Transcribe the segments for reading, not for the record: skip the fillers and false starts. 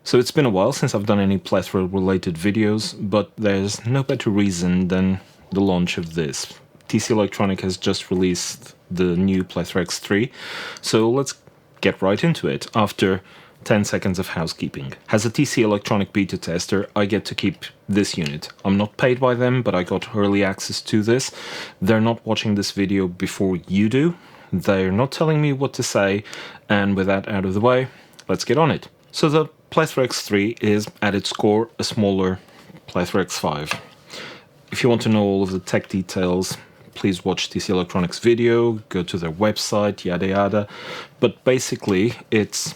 So it's been a while since I've done any Plethora related videos, but there's no better reason than the launch of this. tcelectronic has just released the new Plethora X3, so let's get right into it after 10 seconds of housekeeping. As a tcelectronic beta tester, I get to keep this unit. I'm not paid by them, but I got early access to this. They're not watching this video before you do. They're not telling me what to say, and with that out of the way, let's get on it. So the Plethora X3 is, at its core, a smaller Plethora X5. If you want to know all of the tech details, please watch tcelectronic's video, go to their website, yada yada. But basically, it's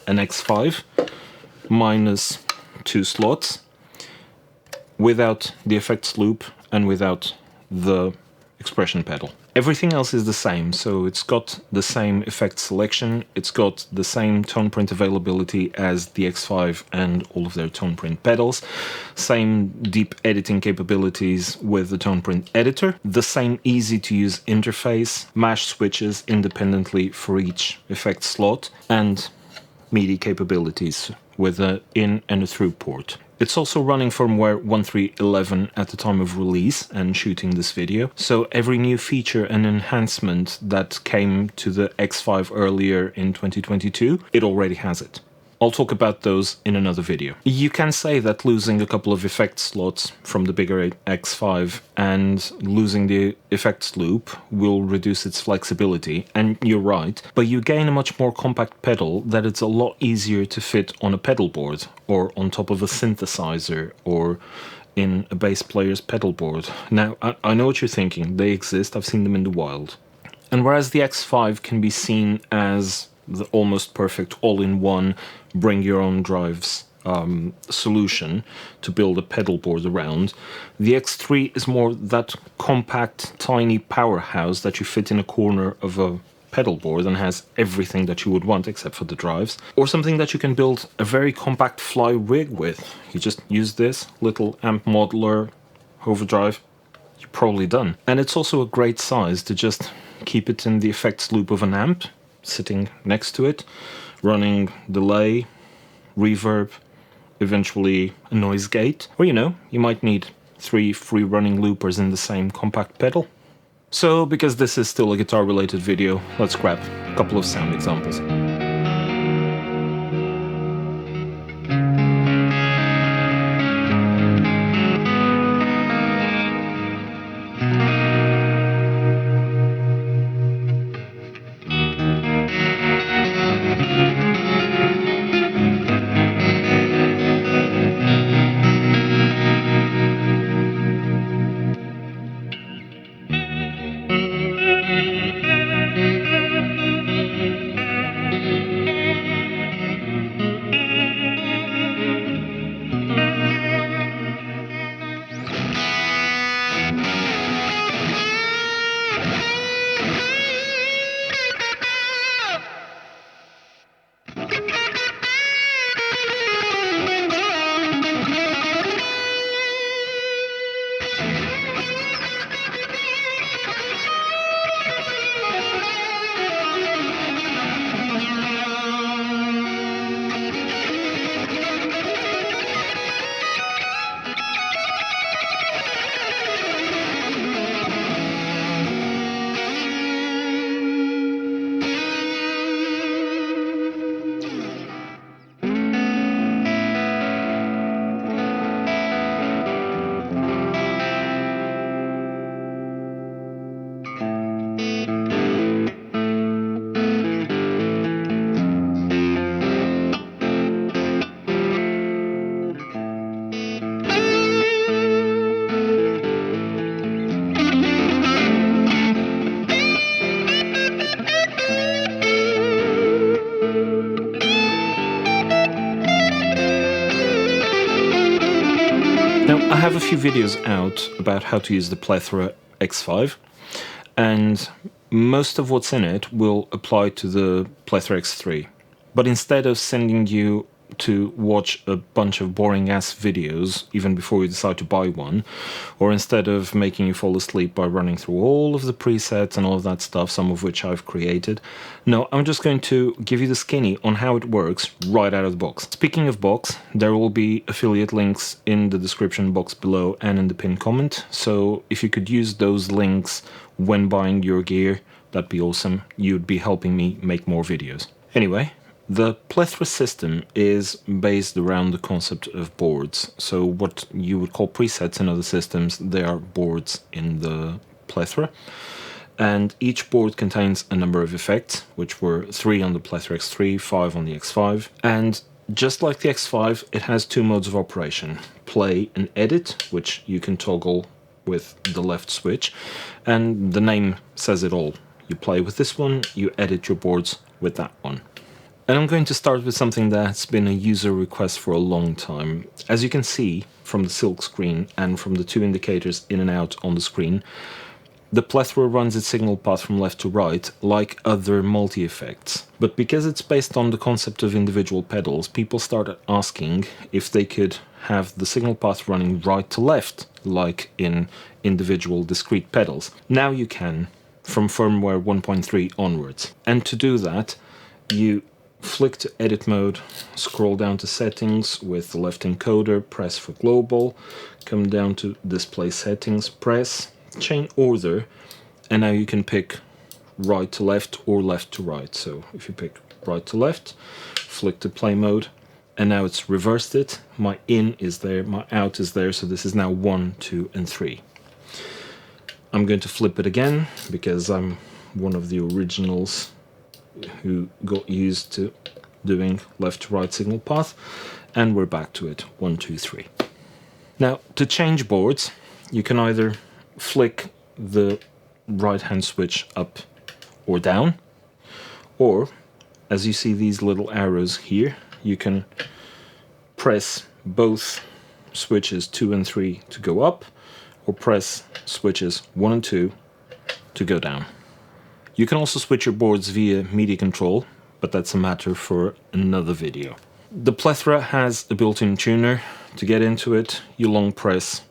an X5 minus 2 slots, without the effects loop and without the expression pedal. Everything else is the same, so it's got the same effect selection, it's got the same tone print availability as the X5 and all of their tone print pedals, same deep editing capabilities with the tone print editor, the same easy to use interface, mash switches independently for each effect slot, and MIDI capabilities with an in and a through port. It's also running firmware 1.3.11 at the time of release and shooting this video, so every new feature and enhancement that came to the X5 earlier in 2022, it already has it. I'll talk about those in another video. You can say that losing a couple of effect slots from the bigger X5 and losing the effects loop will reduce its flexibility, and you're right, but you gain a much more compact pedal that it's a lot easier to fit on a pedal board or on top of a synthesizer or in a bass player's pedal board. Now, I know what you're thinking, they exist, I've seen them in the wild. And whereas the X5 can be seen as the almost perfect all-in-one bring your own drives solution to build a pedal board around, the X3 is more that compact tiny powerhouse that you fit in a corner of a pedal board and has everything that you would want except for the drives, or something that you can build a very compact fly rig with. You just use this little amp modeler, overdrive, you're probably done. And it's also a great size to just keep it in the effects loop of an amp sitting next to it, running delay, reverb, eventually a noise gate, or you might need 3 free running loopers in the same compact pedal. So because this is still a guitar related video, let's grab a couple of sound examples. Now, I have a few videos out about how to use the Plethora X5, and most of what's in it will apply to the Plethora X3. But instead of sending you to watch a bunch of boring ass videos even before you decide to buy one, or instead of making you fall asleep by running through all of the presets and all of that stuff, some of which I've created, no, I'm just going to give you the skinny on how it works right out of the box. Speaking of box, there will be affiliate links in the description box below and in the pinned comment, so if you could use those links when buying your gear, that'd be awesome. You'd be helping me make more videos. Anyway, the Plethora system is based around the concept of boards. So what you would call presets in other systems, they are boards in the Plethora. And each board contains a number of effects, which were 3 on the Plethora X3, 5 on the X5. And just like the X5, it has 2 modes of operation. Play and edit, which you can toggle with the left switch. And the name says it all. You play with this one, you edit your boards with that one. And I'm going to start with something that's been a user request for a long time. As you can see from the silk screen and from the 2 indicators in and out on the screen, the Plethora runs its signal path from left to right like other multi-effects. But because it's based on the concept of individual pedals, people started asking if they could have the signal path running right to left like in individual discrete pedals. Now you can, from firmware 1.3 onwards. And to do that, you flick to edit mode, scroll down to settings with the left encoder, press for global, come down to display settings, press chain order, and now you can pick right to left or left to right. So if you pick right to left, flick to play mode, and now it's reversed it. My in is there, my out is there, so this is now 1, 2, and 3. I'm going to flip it again because I'm one of the originals who got used to doing left to right signal path, and we're back to it. 1, 2, 3. Now to change boards, you can either flick the right hand switch up or down, or as you see these little arrows here, you can press both switches 2 and 3 to go up, or press switches 1 and 2 to go down. You can also switch your boards via media control, but that's a matter for another video. The Plethora has a built-in tuner. To get into it, you long press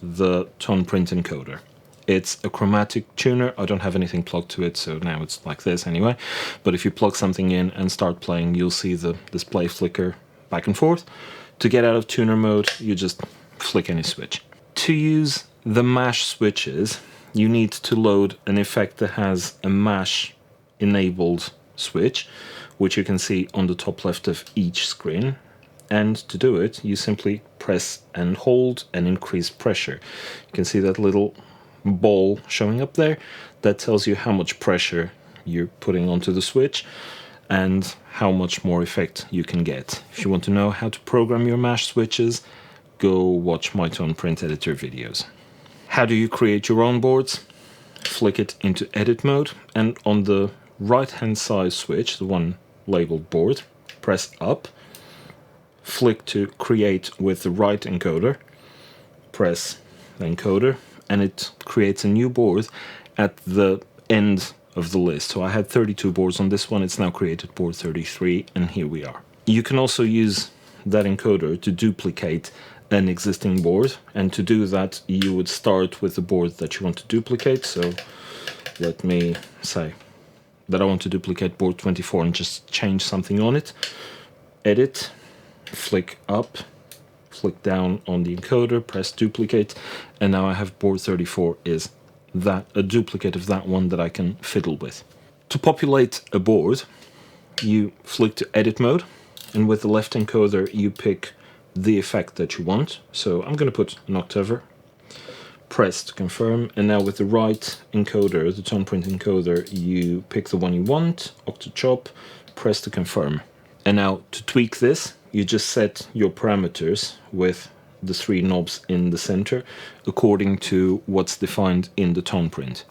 the toneprint encoder. It's a chromatic tuner. I don't have anything plugged to it, so now it's like this anyway. But if you plug something in and start playing, you'll see the display flicker back and forth. To get out of tuner mode, you just flick any switch. To use the mash switches, you need to load an effect that has a mash enabled switch, which you can see on the top left of each screen. And to do it, you simply press and hold and increase pressure. You can see that little ball showing up there. That tells you how much pressure you're putting onto the switch and how much more effect you can get. If you want to know how to program your mash switches, go watch my toneprint editor videos. How do you create your own boards? Flick it into edit mode, and on the right hand side switch, the one labeled board, press up, flick to create with the right encoder, press the encoder, and it creates a new board at the end of the list. So I had 32 boards on this one, it's now created board 33, and here we are. You can also use that encoder to duplicate an existing board, and to do that you would start with the board that you want to duplicate. So let me say that I want to duplicate board 24 and just change something on it. Edit, flick up, flick down on the encoder, press duplicate, and now I have board 34 is that a duplicate of that one that I can fiddle with. To populate a board, you flick to edit mode, and with the left encoder you pick the effect that you want. So I'm going to put an octaver, press to confirm, and now with the right encoder, the toneprint encoder, you pick the one you want, octachop, press to confirm. And now to tweak this, you just set your parameters with the 3 knobs in the center according to what's defined in the toneprint.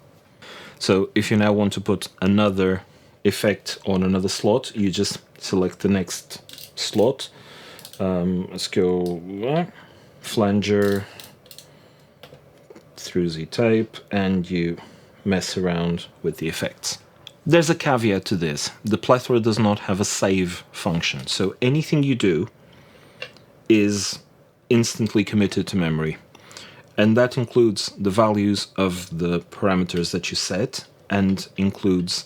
So if you now want to put another effect on another slot, you just select the next slot. Let's go flanger through Z tape, and you mess around with the effects. There's a caveat to this. The Plethora does not have a save function, so anything you do is instantly committed to memory. And that includes the values of the parameters that you set and includes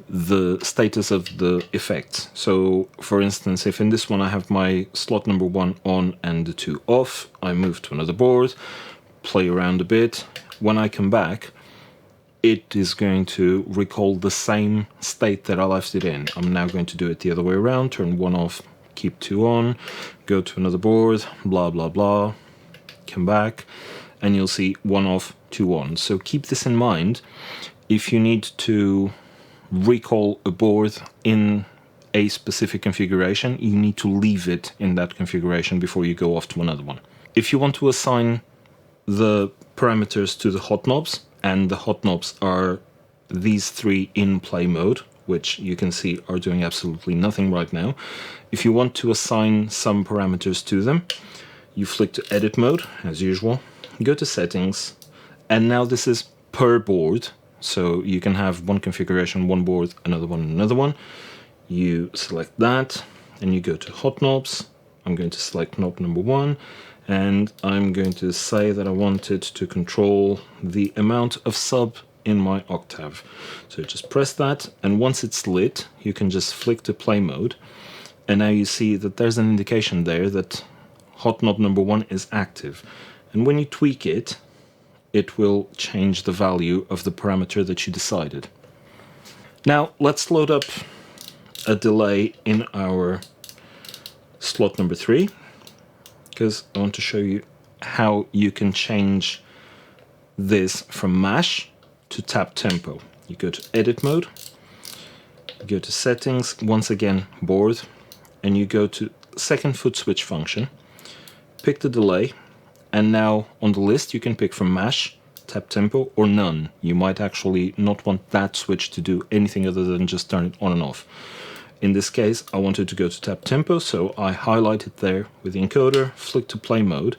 the status of the effects. So for instance, if in this one I have my slot number 1 on and the 2 off, I move to another board, play around a bit. When I come back, it is going to recall the same state that I left it in. I'm now going to do it the other way around, turn 1 off, keep 2 on, go to another board, blah blah blah, come back, and you'll see 1 off, 2 on. So keep this in mind. If you need to recall a board in a specific configuration, you need to leave it in that configuration before you go off to another one. If you want to assign the parameters to the hot knobs, and the hot knobs are these 3 in play mode, which you can see are doing absolutely nothing right now. If you want to assign some parameters to them, you flick to edit mode as usual, go to settings, and now this is per board. So you can have one configuration, one board, another one, another one. You select that and you go to hot knobs. I'm going to select knob number 1 and I'm going to say that I want it to control the amount of sub in my octave. So just press that, and once it's lit, you can just flick to play mode. And now you see that there's an indication there that hot knob number 1 is active. And when you tweak it, it will change the value of the parameter that you decided. Now let's load up a delay in our slot number 3, because I want to show you how you can change this from mash to tap tempo. You go to edit mode, you go to settings, once again board, and you go to second foot switch function, pick the delay, and now on the list you can pick from mash, tap tempo, or none. You might actually not want that switch to do anything other than just turn it on and off. In this case, I wanted to go to tap tempo, so I highlight it there with the encoder, flick to play mode,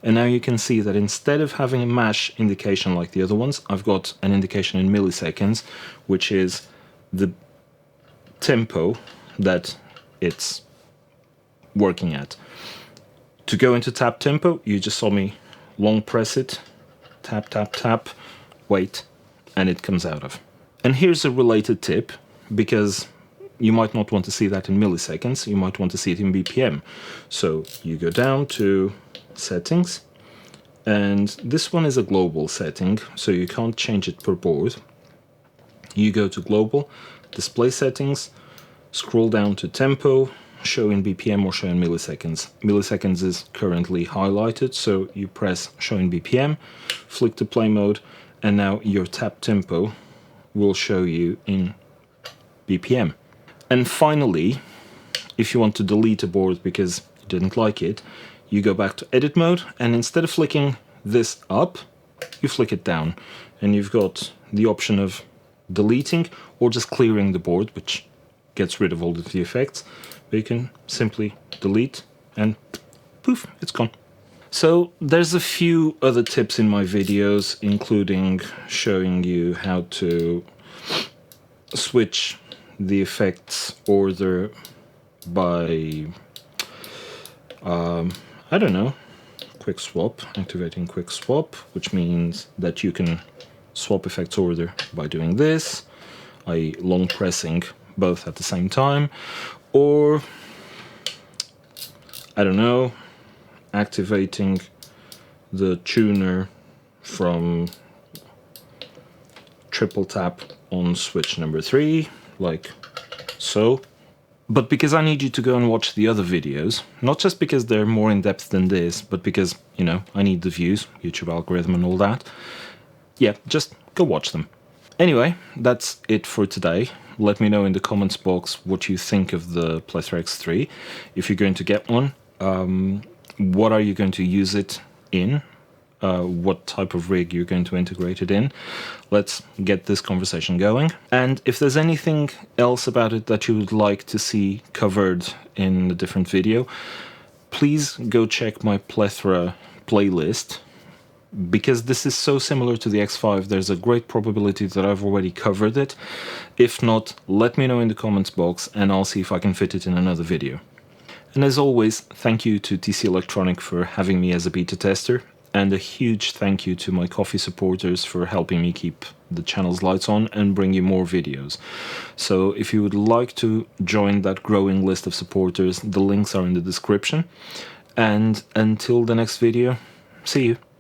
and now you can see that instead of having a mash indication like the other ones, I've got an indication in milliseconds, which is the tempo that it's working at. To go into tap tempo, you just saw me long press it, tap, tap, tap, wait, and it comes out of. And here's a related tip, because you might not want to see that in milliseconds, you might want to see it in BPM. So you go down to settings, and this one is a global setting, so you can't change it per board. You go to global, display settings, scroll down to tempo, show in BPM or show in milliseconds. Milliseconds is currently highlighted, so you press show in BPM, flick to play mode, and now your tap tempo will show you in BPM. And finally, if you want to delete a board because you didn't like it, you go back to edit mode, and instead of flicking this up, you flick it down, and you've got the option of deleting or just clearing the board, which gets rid of all of the effects. But you can simply delete and poof, it's gone. So there's a few other tips in my videos, including showing you how to switch the effects order by, I don't know, quick swap, activating quick swap, which means that you can swap effects order by doing this, i.e. long pressing both at the same time, or, I don't know, activating the tuner from triple tap on switch number 3, like so. But because I need you to go and watch the other videos, not just because they're more in depth than this, but because, you know, I need the views, YouTube algorithm and all that, yeah, just go watch them. Anyway, that's it for today. Let me know in the comments box what you think of the Plethora X3. If you're going to get one, what are you going to use it in? What type of rig you're going to integrate it in. Let's get this conversation going. And if there's anything else about it that you would like to see covered in a different video, please go check my Plethora playlist. Because this is so similar to the X5, there's a great probability that I've already covered it. If not, let me know in the comments box and I'll see if I can fit it in another video. And as always, thank you to tcelectronic for having me as a beta tester, and a huge thank you to my Ko-fi supporters for helping me keep the channel's lights on and bring you more videos. So if you would like to join that growing list of supporters, the links are in the description. And until the next video, see you.